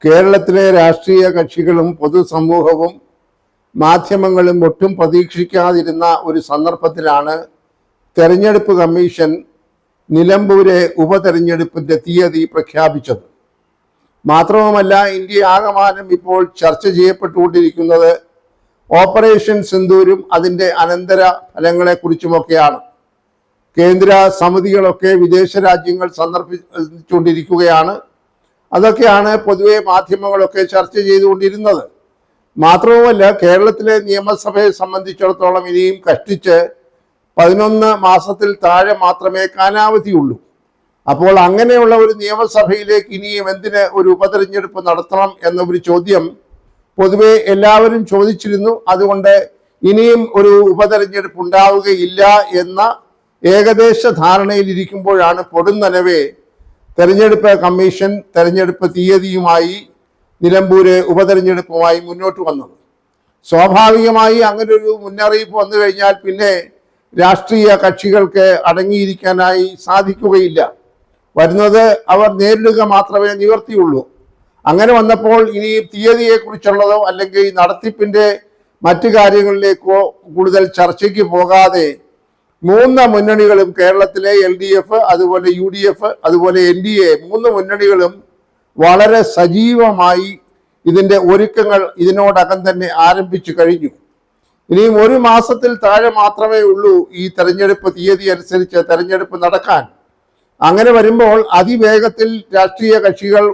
കേരളത്തിലെ രാഷ്ട്രീയ കക്ഷികളും പൊതുസമൂഹവും മാധ്യമങ്ങളും ഒട്ടും പ്രതീക്ഷിക്കാതിരുന്ന ഒരു സന്ദർഭത്തിലാണ് തെരഞ്ഞെടുപ്പ് കമ്മീഷൻ നിലമ്പൂരെ ഉപതെരഞ്ഞെടുപ്പിന്റെ തീയതി പ്രഖ്യാപിച്ചത്. മാത്രവുമല്ല, ഇന്ത്യ ആകമാനം ഇപ്പോൾ ചർച്ച ചെയ്യപ്പെട്ടുകൊണ്ടിരിക്കുന്നത് ഓപ്പറേഷൻ സിന്ദൂരും അതിൻ്റെ അനന്തര ഫലങ്ങളെക്കുറിച്ചുമൊക്കെയാണ്. കേന്ദ്ര സമിതികളൊക്കെ വിദേശ രാജ്യങ്ങൾ സന്ദർശിച്ചുകൊണ്ടിരിക്കുകയാണ്. അതൊക്കെയാണ് പൊതുവെ മാധ്യമങ്ങളൊക്കെ ചർച്ച ചെയ്തുകൊണ്ടിരുന്നത്. മാത്രവുമല്ല, കേരളത്തിലെ നിയമസഭയെ സംബന്ധിച്ചിടത്തോളം ഇനിയും കഷ്ടിച്ച് 11 മാസത്തിൽ താഴെ മാത്രമേ കാലാവധിയുള്ളൂ. അപ്പോൾ അങ്ങനെയുള്ള ഒരു നിയമസഭയിലേക്ക് ഇനിയും എന്തിന് ഒരു ഉപതെരഞ്ഞെടുപ്പ് നടത്തണം എന്ന ഒരു ചോദ്യം പൊതുവെ എല്ലാവരും ചോദിച്ചിരുന്നു. അതുകൊണ്ട് ഇനിയും ഒരു ഉപതെരഞ്ഞെടുപ്പ് ഉണ്ടാവുകയില്ല എന്ന ഏകദേശ ധാരണയിലിരിക്കുമ്പോഴാണ് പൊടുന്നനവേ തെരഞ്ഞെടുപ്പ് കമ്മീഷൻ തെരഞ്ഞെടുപ്പ് തീയതിയുമായി നിലമ്പൂര് ഉപതെരഞ്ഞെടുപ്പുമായി മുന്നോട്ട് വന്നത്. സ്വാഭാവികമായി അങ്ങനൊരു മുന്നറിയിപ്പ് വന്നു കഴിഞ്ഞാൽ പിന്നെ രാഷ്ട്രീയ കക്ഷികൾക്ക് അടങ്ങിയിരിക്കാനായി സാധിക്കുകയില്ല. വരുന്നത് അവർ നേരിടുക മാത്രമേ നിവർത്തിയുള്ളൂ. അങ്ങനെ വന്നപ്പോൾ ഇനി തീയതിയെക്കുറിച്ചുള്ളതോ അല്ലെങ്കിൽ നടത്തിപ്പിന്റെ മറ്റു കാര്യങ്ങളിലേക്കോ കൂടുതൽ ചർച്ചയ്ക്ക് പോകാതെ 3 മുന്നണികളും കേരളത്തിലെ LDF, അതുപോലെ UDF, അതുപോലെ NDA 3 മുന്നണികളും വളരെ സജീവമായി ഇതിന്റെ ഒരുക്കങ്ങൾ ഇതിനോടകം തന്നെ ആരംഭിച്ചു കഴിഞ്ഞു. ഇനിയും 1 മാസത്തിൽ താഴെ മാത്രമേ ഉള്ളൂ ഈ തെരഞ്ഞെടുപ്പ് തീയതി അനുസരിച്ച് തെരഞ്ഞെടുപ്പ് നടക്കാൻ. അങ്ങനെ വരുമ്പോൾ അതിവേഗത്തിൽ രാഷ്ട്രീയ കക്ഷികൾ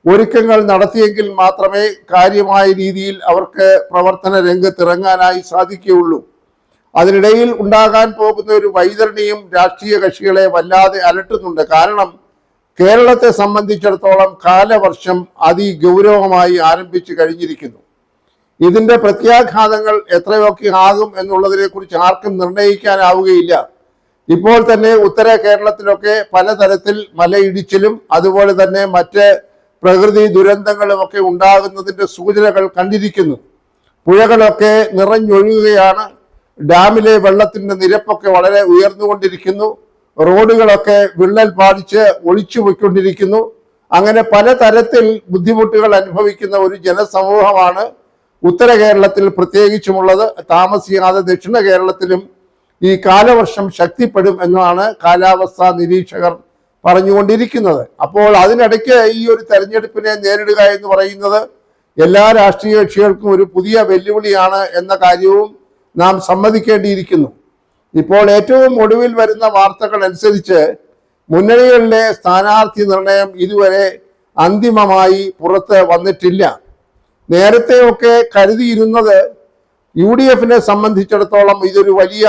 ഒരുക്കങ്ങൾ നടത്തിയെങ്കിൽ മാത്രമേ കാര്യമായ രീതിയിൽ അവർക്ക് പ്രവർത്തന രംഗത്തിറങ്ങാനായി സാധിക്കുകയുള്ളൂ. അതിനിടയിൽ ഉണ്ടാകാൻ പോകുന്ന ഒരു വൈതരണിയും രാഷ്ട്രീയ കക്ഷികളെ വല്ലാതെ അലട്ടുന്നുണ്ട്. കാരണം കേരളത്തെ സംബന്ധിച്ചിടത്തോളം കാലവർഷം അതിഗൗരവമായി ആരംഭിച്ചു കഴിഞ്ഞിരിക്കുന്നു. ഇതിന്റെ പ്രത്യാഘാതങ്ങൾ എത്രയൊക്കെ ആകും എന്നുള്ളതിനെ കുറിച്ച് ആർക്കും നിർണ്ണയിക്കാനാവുകയില്ല. ഇപ്പോൾ തന്നെ ഉത്തര കേരളത്തിലൊക്കെ പലതരത്തിൽ മലയിടിച്ചിലും അതുപോലെ തന്നെ മറ്റ് പ്രകൃതി ദുരന്തങ്ങളുമൊക്കെ ഉണ്ടാകുന്നതിന്റെ സൂചനകൾ കണ്ടിരിക്കുന്നു. പുഴകളൊക്കെ നിറഞ്ഞൊഴുകുകയാണ്. ഡാമിലെ വെള്ളത്തിന്റെ നിരപ്പൊക്കെ വളരെ ഉയർന്നുകൊണ്ടിരിക്കുന്നു. റോഡുകളൊക്കെ വിള്ളൽ ബാധിച്ച് ഒളിച്ചു പോയിക്കൊണ്ടിരിക്കുന്നു. അങ്ങനെ പലതരത്തിൽ ബുദ്ധിമുട്ടുകൾ അനുഭവിക്കുന്ന ഒരു ജനസമൂഹമാണ് ഉത്തര കേരളത്തിൽ പ്രത്യേകിച്ചുമുള്ളത്. താമസിയാതെ ദക്ഷിണ കേരളത്തിലും ഈ കാലവർഷം ശക്തിപ്പെടും എന്നാണ് കാലാവസ്ഥാ നിരീക്ഷകർ പറഞ്ഞുകൊണ്ടിരിക്കുന്നത്. അപ്പോൾ അതിനിടയ്ക്ക് ഈ ഒരു തെരഞ്ഞെടുപ്പിനെ നേരിടുക എന്ന് പറയുന്നത് എല്ലാ രാഷ്ട്രീയ കക്ഷികൾക്കും ഒരു പുതിയ വെല്ലുവിളിയാണ് എന്ന കാര്യവും നാം സമ്മതിക്കേണ്ടിയിരിക്കുന്നു. ഇപ്പോൾ ഏറ്റവും ഒടുവിൽ വരുന്ന വാർത്തകൾ അനുസരിച്ച് മുന്നണികളിലെ സ്ഥാനാർത്ഥി നിർണയം ഇതുവരെ അന്തിമമായി പുറത്ത് വന്നിട്ടില്ല. നേരത്തെയൊക്കെ കരുതിയിരുന്നത് UDFനെ സംബന്ധിച്ചിടത്തോളം ഇതൊരു വലിയ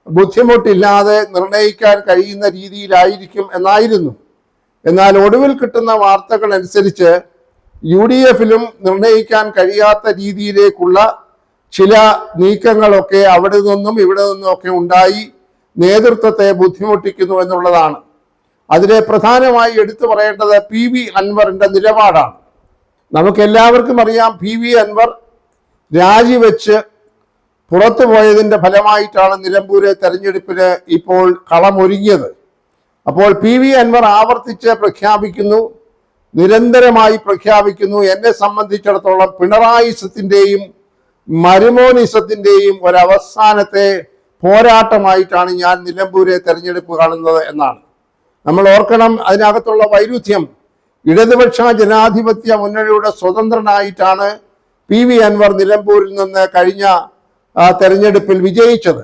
ബുദ്ധിമുട്ടില്ലാതെ നിർണയിക്കാൻ കഴിയുന്ന രീതിയിലായിരിക്കും എന്നായിരുന്നു. എന്നാൽ ഒടുവിൽ കിട്ടുന്ന വാർത്തകൾ അനുസരിച്ച് UDFലും നിർണയിക്കാൻ കഴിയാത്ത രീതിയിലേക്കുള്ള ചില നീക്കങ്ങളൊക്കെ അവിടെ നിന്നും ഇവിടെ നിന്നുമൊക്കെ ഉണ്ടായി നേതൃത്വത്തെ ബുദ്ധിമുട്ടിക്കുന്നു എന്നുള്ളതാണ്. അതിലെ പ്രധാനമായി എടുത്തു പറയേണ്ടത് PV അൻവറിന്റെ നിലപാടാണ്. നമുക്കെല്ലാവർക്കും അറിയാം, PV അൻവർ രാജിവെച്ച് പുറത്തു പോയതിന്റെ ഫലമായിട്ടാണ് നിലമ്പൂരെ തെരഞ്ഞെടുപ്പിന് ഇപ്പോൾ കളമൊരുങ്ങിയത്. അപ്പോൾ PV അൻവർ ആവർത്തിച്ച് പ്രഖ്യാപിക്കുന്നു, നിരന്തരമായി പ്രഖ്യാപിക്കുന്നു, എന്നെ സംബന്ധിച്ചിടത്തോളം പിണറായിസത്തിന്റെയും മരുമോനിസത്തിന്റെയും ഒരവസാനത്തെ പോരാട്ടമായിട്ടാണ് ഞാൻ നിലമ്പൂരെ തെരഞ്ഞെടുപ്പ് കാണുന്നത് എന്നാണ്. നമ്മൾ ഓർക്കണം, അതിനകത്തുള്ള വൈരുദ്ധ്യം. ഇടതുപക്ഷ ജനാധിപത്യ മുന്നണിയുടെ സ്വതന്ത്രനായിട്ടാണ് PV അൻവർ നിലമ്പൂരിൽ നിന്ന് കഴിഞ്ഞ തെരഞ്ഞെടുപ്പിൽ വിജയിച്ചത്.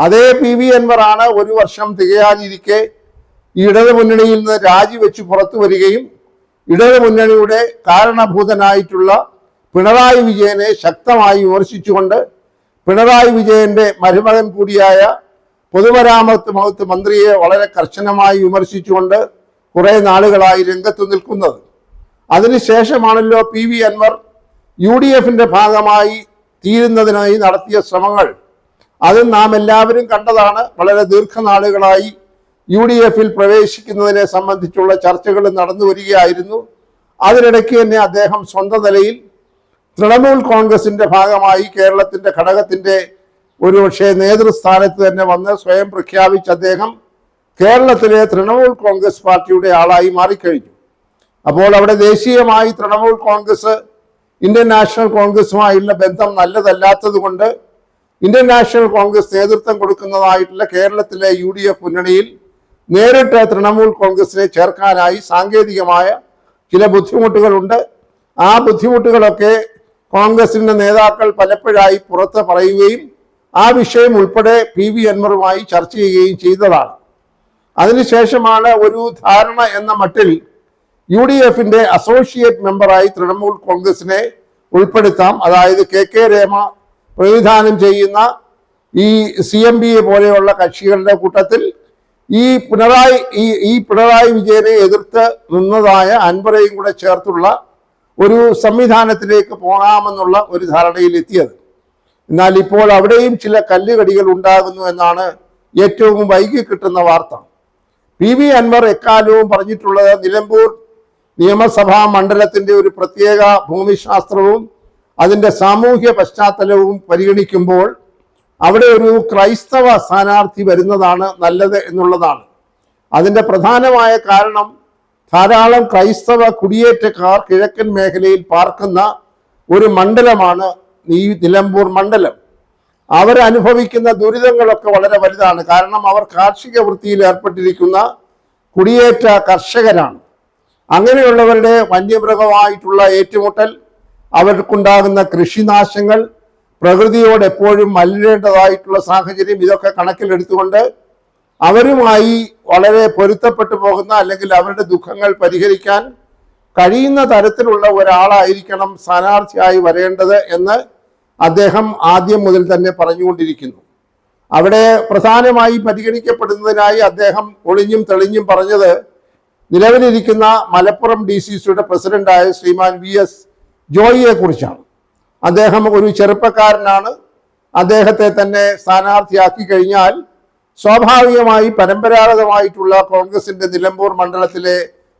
അതേ PV അൻവർ ആണ് 1 വർഷം തികയാനിരിക്കെ ഇടതു മുന്നണിയിൽ നിന്ന് രാജിവെച്ച് പുറത്തു വരികയും ഇടതു മുന്നണിയുടെ കാരണഭൂതനായിട്ടുള്ള പിണറായി വിജയനെ ശക്തമായി വിമർശിച്ചുകൊണ്ട് പിണറായി വിജയന്റെ മരുമകൻ കൂടിയായ പൊതുമരാമത്ത് മന്ത്രിയെ വളരെ കർശനമായി വിമർശിച്ചുകൊണ്ട് കുറെ നാളുകളായി രംഗത്ത് നിൽക്കുന്നത്. അതിനുശേഷമാണല്ലോ PV അൻവർ UDFന്റെ ഭാഗമായി തീരുന്നതിനായി നടത്തിയ ശ്രമങ്ങൾ. അത് നാം എല്ലാവരും കണ്ടതാണ്. വളരെ ദീർഘനാളുകളായി UDFൽ പ്രവേശിക്കുന്നതിനെ സംബന്ധിച്ചുള്ള ചർച്ചകൾ നടന്നു വരികയായിരുന്നു. അതിനിടയ്ക്ക് തന്നെ അദ്ദേഹം സ്വന്തം നിലയിൽ തൃണമൂൽ കോൺഗ്രസിന്റെ ഭാഗമായി കേരളത്തിന്റെ ഘടകത്തിന്റെ ഒരുപക്ഷെ നേതൃസ്ഥാനത്ത് തന്നെ വന്ന് സ്വയം പ്രഖ്യാപിച്ച അദ്ദേഹം കേരളത്തിലെ തൃണമൂൽ കോൺഗ്രസ് പാർട്ടിയുടെ ആളായി മാറിക്കഴിഞ്ഞു. അപ്പോൾ അവിടെ ദേശീയമായി തൃണമൂൽ കോൺഗ്രസ് ഇന്ത്യൻ നാഷണൽ കോൺഗ്രസുമായുള്ള ബന്ധം നല്ലതല്ലാത്തത് കൊണ്ട് ഇന്ത്യൻ നാഷണൽ കോൺഗ്രസ് നേതൃത്വം കൊടുക്കുന്നതായിട്ടുള്ള കേരളത്തിലെ UDF മുന്നണിയിൽ നേരിട്ട് തൃണമൂൽ കോൺഗ്രസിനെ ചേർക്കാനായി സാങ്കേതികമായ ചില ബുദ്ധിമുട്ടുകളുണ്ട്. ആ ബുദ്ധിമുട്ടുകളൊക്കെ കോൺഗ്രസിന്റെ നേതാക്കൾ പലപ്പോഴായി പുറത്ത് പറയുകയും ആ വിഷയം ഉൾപ്പെടെ PV അൻവറുമായി ചർച്ച ചെയ്യുകയും ചെയ്തതാണ്. അതിനുശേഷമാണ് ഒരു ധാരണ എന്ന മട്ടിൽ UDFന്റെ അസോസിയേറ്റ് മെമ്പറായി തൃണമൂൽ കോൺഗ്രസിനെ ഉൾപ്പെടുത്താം. അതായത് KK രമ പ്രതിനിധാനം ചെയ്യുന്ന ഈ CMBA പോലെയുള്ള കക്ഷികളുടെ കൂട്ടത്തിൽ ഈ പിണറായി വിജയനെ എതിർത്ത് നിന്നതായ അൻവറേയും കൂടെ ചേർത്തുള്ള ഒരു സംവിധാനത്തിലേക്ക് പോകാമെന്നുള്ള ഒരു ധാരണയിൽ എത്തിയത്. എന്നാൽ ഇപ്പോൾ അവിടെയും ചില കല്ലുകടികൾ ഉണ്ടാകുന്നു എന്നാണ് ഏറ്റവും വൈകി കിട്ടുന്ന വാർത്ത. PV അൻവർ എക്കാലവും പറഞ്ഞിട്ടുള്ളത് നിലമ്പൂർ നിയമസഭാ മണ്ഡലത്തിന്റെ ഒരു പ്രത്യേക ഭൂമിശാസ്ത്രവും അതിൻ്റെ സാമൂഹ്യ പശ്ചാത്തലവും പരിഗണിക്കുമ്പോൾ അവിടെ ഒരു ക്രൈസ്തവ സ്ഥാനാർത്ഥി വരുന്നതാണ് നല്ലത് എന്നുള്ളതാണ്. അതിൻ്റെ പ്രധാനമായ കാരണം ധാരാളം ക്രൈസ്തവ കുടിയേറ്റക്കാർ കിഴക്കൻ മേഖലയിൽ പാർക്കുന്ന ഒരു മണ്ഡലമാണ് ഈ നിലമ്പൂർ മണ്ഡലം. അവരനുഭവിക്കുന്ന ദുരിതങ്ങളൊക്കെ വളരെ വലുതാണ്. കാരണം അവർ കാർഷിക വൃത്തിയിൽ ഏർപ്പെട്ടിരിക്കുന്ന കുടിയേറ്റ കർഷകരാണ്. അങ്ങനെയുള്ളവരുടെ വന്യമൃഗമായിട്ടുള്ള ഏറ്റുമുട്ടൽ, അവർക്കുണ്ടാകുന്ന കൃഷിനാശങ്ങൾ, പ്രകൃതിയോട് എപ്പോഴും മല്ലിടേണ്ടതായിട്ടുള്ള സാഹചര്യം, ഇതൊക്കെ കണക്കിലെടുത്തുകൊണ്ട് അവരുമായി വളരെ പൊരുത്തപ്പെട്ടു പോകുന്ന അല്ലെങ്കിൽ അവരുടെ ദുഃഖങ്ങൾ പരിഹരിക്കാൻ കഴിയുന്ന തരത്തിലുള്ള ഒരാളായിരിക്കണം സ്ഥാനാർത്ഥിയായി വരേണ്ടത് എന്ന് അദ്ദേഹം ആദ്യം മുതൽ തന്നെ പറഞ്ഞുകൊണ്ടിരിക്കുന്നു. അവിടെ പ്രധാനമായി പരിഗണിക്കപ്പെടുന്നതിനായി അദ്ദേഹം ഒളിഞ്ഞും തെളിഞ്ഞും പറഞ്ഞത് നിലവിലിരിക്കുന്ന മലപ്പുറം DCCയുടെ പ്രസിഡന്റായ ശ്രീമാൻ VS ജോയിയെ കുറിച്ചാണ്. അദ്ദേഹം ഒരു ചെറുപ്പക്കാരനാണ്. അദ്ദേഹത്തെ തന്നെ സ്ഥാനാർത്ഥിയാക്കി കഴിഞ്ഞാൽ സ്വാഭാവികമായി പരമ്പരാഗതമായിട്ടുള്ള കോൺഗ്രസിന്റെ നിലമ്പൂർ മണ്ഡലത്തിലെ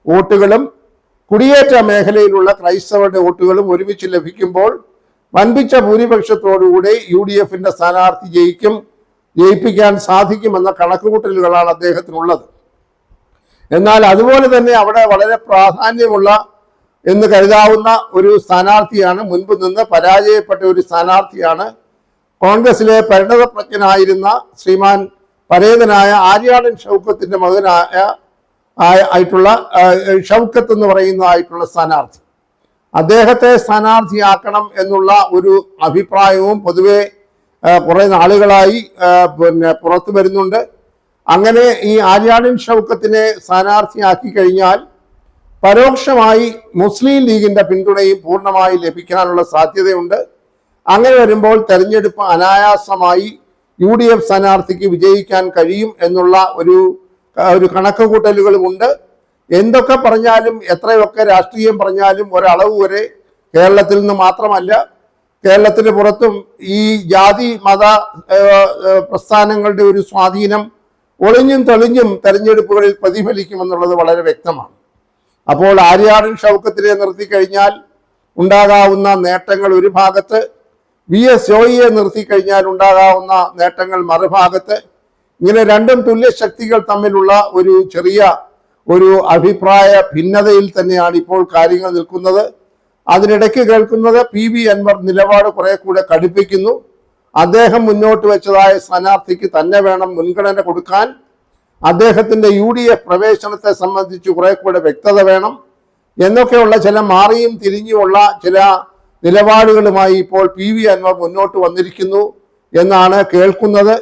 വോട്ടുകളും കുടിയേറ്റ മേഖലയിലുള്ള ക്രൈസ്തവരുടെ വോട്ടുകളും ഒരുമിച്ച് ലഭിക്കുമ്പോൾ വൻപിച്ച ഭൂരിപക്ഷത്തോടുകൂടി UDFന്റെ സ്ഥാനാർത്ഥി ജയിപ്പിക്കാൻ സാധിക്കുമെന്ന കണക്കുകൂട്ടലുകളാണ് അദ്ദേഹത്തിനുള്ളത്. എന്നാൽ അതുപോലെ തന്നെ അവിടെ വളരെ പ്രാധാന്യമുള്ള എന്ന് കരുതാവുന്ന ഒരു സ്ഥാനാർത്ഥിയാണ്, മുൻപ് നിന്ന് പരാജയപ്പെട്ട ഒരു സ്ഥാനാർത്ഥിയാണ് കോൺഗ്രസിലെ പരിണതപ്രജ്ഞനായിരുന്ന ശ്രീമാൻ പരേതനായ ആര്യാടൻ ഷൗക്കത്തിന്റെ ആയിട്ടുള്ള ഷൗക്കത്ത് എന്ന് പറയുന്നതായിട്ടുള്ള സ്ഥാനാർത്ഥി. അദ്ദേഹത്തെ സ്ഥാനാർത്ഥിയാക്കണം എന്നുള്ള ഒരു അഭിപ്രായവും പൊതുവെ കുറെ നാളുകളായി പുറത്തു വരുന്നുണ്ട്. അങ്ങനെ ഈ ആര്യാടൻ ഷൗക്കത്തിനെ സ്ഥാനാർത്ഥിയാക്കി കഴിഞ്ഞാൽ പരോക്ഷമായി മുസ്ലിം ലീഗിന്റെ പിന്തുണയും പൂർണ്ണമായി ലഭിക്കാനുള്ള സാധ്യതയുണ്ട്. അങ്ങനെ വരുമ്പോൾ തെരഞ്ഞെടുപ്പ് അനായാസമായി UDF സ്ഥാനാർത്ഥിക്ക് വിജയിക്കാൻ കഴിയും എന്നുള്ള ഒരു കണക്കുകൂട്ടലുകളുമുണ്ട്. എന്തൊക്കെ പറഞ്ഞാലും എത്രയൊക്കെ രാഷ്ട്രീയം പറഞ്ഞാലും ഒരളവ് വരെ കേരളത്തിൽ നിന്ന് മാത്രമല്ല കേരളത്തിന് പുറത്തും ഈ ജാതി മത പ്രസ്ഥാനങ്ങളുടെ ഒരു സ്വാധീനം ഒളിഞ്ഞും തെളിഞ്ഞും തെരഞ്ഞെടുപ്പുകളിൽ പ്രതിഫലിക്കുമെന്നുള്ളത് വളരെ വ്യക്തമാണ്. അപ്പോൾ ആര്യാടൻ ഷൗക്കത്തിനെ നിർത്തിക്കഴിഞ്ഞാൽ ഉണ്ടാകാവുന്ന നേട്ടങ്ങൾ ഒരു ഭാഗത്ത്, VS ജോയിയെ നിർത്തിക്കഴിഞ്ഞാൽ ഉണ്ടാകാവുന്ന നേട്ടങ്ങൾ മറുഭാഗത്ത്, ഇങ്ങനെ രണ്ടും തുല്യ ശക്തികൾ തമ്മിലുള്ള ഒരു ചെറിയ അഭിപ്രായ ഭിന്നതയിൽ തന്നെയാണ് ഇപ്പോൾ കാര്യങ്ങൾ നിൽക്കുന്നത്. അതിനിടയ്ക്ക് കേൾക്കുന്നത് PV അൻവർ നിലപാട് കുറെ കൂടെ കടുപ്പിക്കുന്നു. അദ്ദേഹം മുന്നോട്ട് വെച്ചതായ സ്ഥാനാർത്ഥിക്ക് തന്നെ വേണം മുൻഗണന കൊടുക്കാൻ. അദ്ദേഹത്തിന്റെ UDF പ്രവേശനത്തെ സംബന്ധിച്ച് കുറെ കൂടെ വ്യക്തത വേണം എന്നൊക്കെയുള്ള ചില മാറിയും തിരിഞ്ഞുമുള്ള ചില നിലപാടുകളുമായി ഇപ്പോൾ PV അൻവർ മുന്നോട്ട് വന്നിരിക്കുന്നു എന്നാണ് കേൾക്കുന്നത്.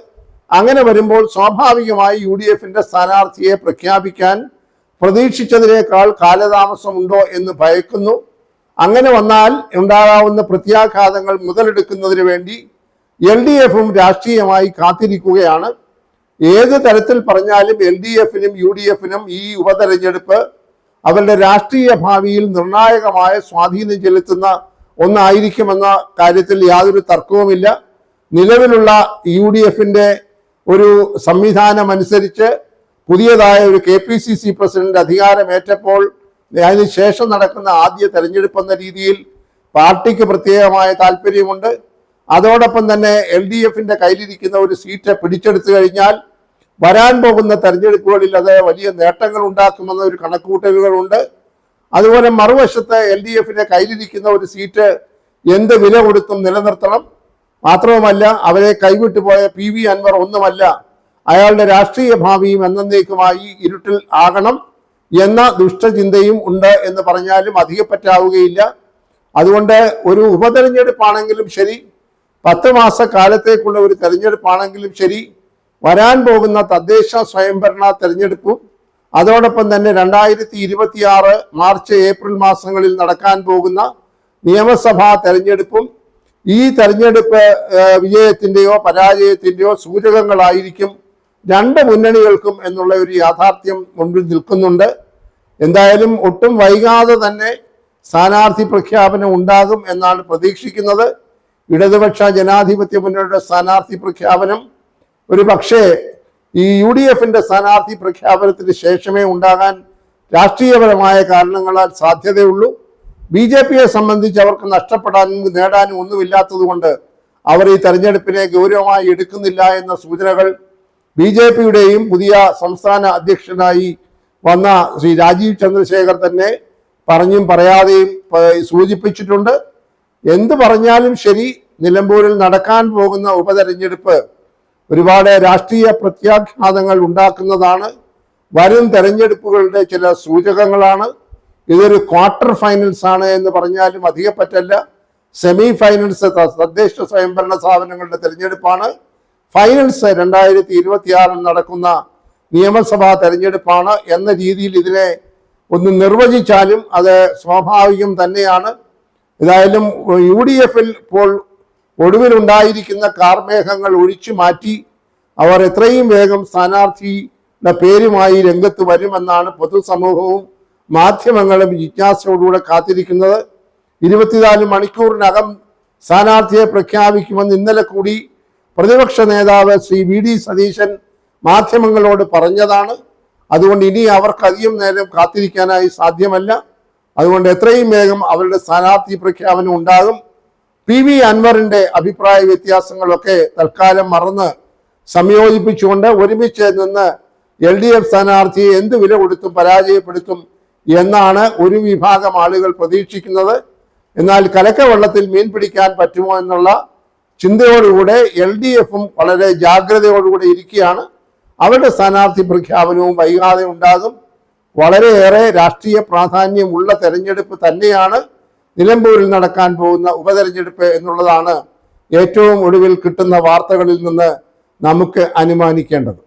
അങ്ങനെ വരുമ്പോൾ സ്വാഭാവികമായി UDFന്റെ സ്ഥാനാർത്ഥിയെ പ്രഖ്യാപിക്കാൻ പ്രതീക്ഷിച്ചതിനേക്കാൾ കാലതാമസമുണ്ടോ എന്ന് ഭയക്കുന്നു. അങ്ങനെ വന്നാൽ ഉണ്ടാകാവുന്ന പ്രത്യാഘാതങ്ങൾ മുതലെടുക്കുന്നതിന് വേണ്ടി LDFും രാഷ്ട്രീയമായി കാത്തിരിക്കുകയാണ്. ഏത് തരത്തിൽ പറഞ്ഞാലും LDFനും UDFനും ഈ ഉപതെരഞ്ഞെടുപ്പ് അവരുടെ രാഷ്ട്രീയ ഭാവിയിൽ നിർണായകമായ സ്വാധീനം ചെലുത്തുന്ന ഒന്നായിരിക്കുമെന്ന കാര്യത്തിൽ യാതൊരു തർക്കവുമില്ല. നിലവിലുള്ള UDFന്റെ ഒരു സംവിധാനം അനുസരിച്ച് പുതിയതായ ഒരു KPCC പ്രസിഡന്റ് അധികാരമേറ്റപ്പോൾ അതിനുശേഷം നടക്കുന്ന ആദ്യ തെരഞ്ഞെടുപ്പ് എന്ന രീതിയിൽ പാർട്ടിക്ക് പ്രത്യേകമായ താല്പര്യമുണ്ട്. അതോടൊപ്പം തന്നെ LDFന്റെ കയ്യിലിരിക്കുന്ന ഒരു സീറ്റ് പിടിച്ചെടുത്തു കഴിഞ്ഞാൽ വരാൻ പോകുന്ന തെരഞ്ഞെടുപ്പുകളിൽ അത് വലിയ നേട്ടങ്ങൾ ഉണ്ടാക്കുമെന്ന ഒരു കണക്കുകൂട്ടലുകളുണ്ട്. അതുപോലെ മറുവശത്ത് LDFന്റെ കയ്യിലിരിക്കുന്ന ഒരു സീറ്റ് എന്ത് വില കൊടുത്തും നിലനിർത്തണം. മാത്രവുമല്ല അവരെ കൈവിട്ടു പോയ PV അൻവർ ഒന്നുമല്ല, അയാളുടെ രാഷ്ട്രീയ ഭാവിയും എന്നേക്കുമായി ഇരുട്ടിൽ ആകണം എന്ന ദുഷ്ടചിന്തയും ഉണ്ട് എന്ന് പറഞ്ഞാലും അധികപ്പറ്റാവുകയില്ല. അതുകൊണ്ട് ഒരു ഉപതെരഞ്ഞെടുപ്പാണെങ്കിലും ശരി, 10 മാസക്കാലത്തേക്കുള്ള ഒരു തെരഞ്ഞെടുപ്പാണെങ്കിലും ശരി, വരാൻ പോകുന്ന തദ്ദേശ സ്വയംഭരണ തെരഞ്ഞെടുപ്പും അതോടൊപ്പം തന്നെ 2026 മാർച്ച് ഏപ്രിൽ മാസങ്ങളിൽ നടക്കാൻ പോകുന്ന നിയമസഭാ തെരഞ്ഞെടുപ്പും ഈ തെരഞ്ഞെടുപ്പ് വിജയത്തിന്റെയോ പരാജയത്തിന്റെയോ സൂചകങ്ങളായിരിക്കും രണ്ട് മുന്നണികൾക്കും എന്നുള്ള ഒരു യാഥാർത്ഥ്യം മുൻപിൽ നിൽക്കുന്നുണ്ട്. എന്തായാലും ഒട്ടും വൈകാതെ തന്നെ സ്ഥാനാർത്ഥി പ്രഖ്യാപനം ഉണ്ടാകും എന്നാണ് പ്രതീക്ഷിക്കുന്നത്. ഇടതുപക്ഷ ജനാധിപത്യ മുന്നണിയുടെ സ്ഥാനാർത്ഥി പ്രഖ്യാപനം ഒരു പക്ഷേ ഈ UDFന്റെ സ്ഥാനാർത്ഥി പ്രഖ്യാപനത്തിന് ശേഷമേ ഉണ്ടാകാൻ രാഷ്ട്രീയപരമായ കാരണങ്ങളാൽ സാധ്യതയുള്ളൂ. BJPയെ സംബന്ധിച്ച് അവർക്ക് നഷ്ടപ്പെടാനും നേടാനും ഒന്നുമില്ലാത്തത് കൊണ്ട് അവർ ഈ തെരഞ്ഞെടുപ്പിനെ ഗൗരവമായി എടുക്കുന്നില്ല എന്ന സൂചനകൾ BJPയുടെയും പുതിയ സംസ്ഥാന അധ്യക്ഷനായി വന്ന ശ്രീ രാജീവ് ചന്ദ്രശേഖർ തന്നെ പറഞ്ഞും പറയാതെയും സൂചിപ്പിച്ചിട്ടുണ്ട്. എന്ത് പറഞ്ഞാലും ശരി, നിലമ്പൂരിൽ നടക്കാൻ പോകുന്ന ഉപതെരഞ്ഞെടുപ്പ് ഒരുപാട് രാഷ്ട്രീയ പ്രത്യാഘാതങ്ങൾ ഉണ്ടാക്കുന്നതാണ്. വരും തെരഞ്ഞെടുപ്പുകളുടെ ചില സൂചകങ്ങളാണ്. ഇതൊരു ക്വാർട്ടർ ഫൈനൽസ് ആണ് എന്ന് പറഞ്ഞാലും അധികപ്പറ്റല്ല. സെമി ഫൈനൽസ് തദ്ദേശ സ്വയംഭരണ സ്ഥാപനങ്ങളുടെ തെരഞ്ഞെടുപ്പാണ്. ഫൈനൽസ് 2026 നടക്കുന്ന നിയമസഭാ തെരഞ്ഞെടുപ്പാണ് എന്ന രീതിയിൽ ഇതിനെ ഒന്ന് നിർവചിച്ചാലും അത് സ്വാഭാവികം തന്നെയാണ്. ഏതായാലും UDFൽ ഇപ്പോൾ ഒടുവിലുണ്ടായിരിക്കുന്ന കാർമേഘങ്ങൾ ഒഴിച്ചു മാറ്റി അവർ എത്രയും വേഗം സ്ഥാനാർത്ഥിയുടെ പേരുമായി രംഗത്ത് വരുമെന്നാണ് പൊതുസമൂഹവും മാധ്യമങ്ങളും ജിജ്ഞാസയോടുകൂടെ കാത്തിരിക്കുന്നത്. 24 മണിക്കൂറിനകം സ്ഥാനാർത്ഥിയെ പ്രഖ്യാപിക്കുമെന്ന് ഇന്നലെ കൂടി പ്രതിപക്ഷ നേതാവ് ശ്രീ VD സതീശൻ മാധ്യമങ്ങളോട് പറഞ്ഞതാണ്. അതുകൊണ്ട് ഇനി അവർക്ക് അധികം നേരം കാത്തിരിക്കാനായി സാധ്യമല്ല. അതുകൊണ്ട് എത്രയും വേഗം അവരുടെ സ്ഥാനാർത്ഥി പ്രഖ്യാപനം ഉണ്ടാകും. PV അൻവറിന്റെ അഭിപ്രായ വ്യത്യാസങ്ങളൊക്കെ തൽക്കാലം മറന്ന് സംയോജിപ്പിച്ചുകൊണ്ട് ഒരുമിച്ച് നിന്ന് LDF സ്ഥാനാർത്ഥിയെ എന്ത് വില കൊടുത്തും പരാജയപ്പെടുത്തും എന്നാണ് ഒരു വിഭാഗം ആളുകൾ പ്രതീക്ഷിക്കുന്നത്. എന്നാൽ കലക്കവെള്ളത്തിൽ മീൻ പിടിക്കാൻ പറ്റുമോ എന്നുള്ള ചിന്തയോടുകൂടെ LDFും വളരെ ജാഗ്രതയോടുകൂടെ ഇരിക്കുകയാണ്. അവരുടെ സ്ഥാനാർത്ഥി പ്രഖ്യാപനവും വൈകാതെ ഉണ്ടാകും. വളരെയേറെ രാഷ്ട്രീയ പ്രാധാന്യമുള്ള തെരഞ്ഞെടുപ്പ് തന്നെയാണ് നിലമ്പൂരിൽ നടക്കാൻ പോകുന്ന ഉപതെരഞ്ഞെടുപ്പ് എന്നുള്ളതാണ് ഏറ്റവും ഒടുവിൽ കിട്ടുന്ന വാർത്തകളിൽ നിന്ന് നമുക്ക് അനുമാനിക്കേണ്ടത്.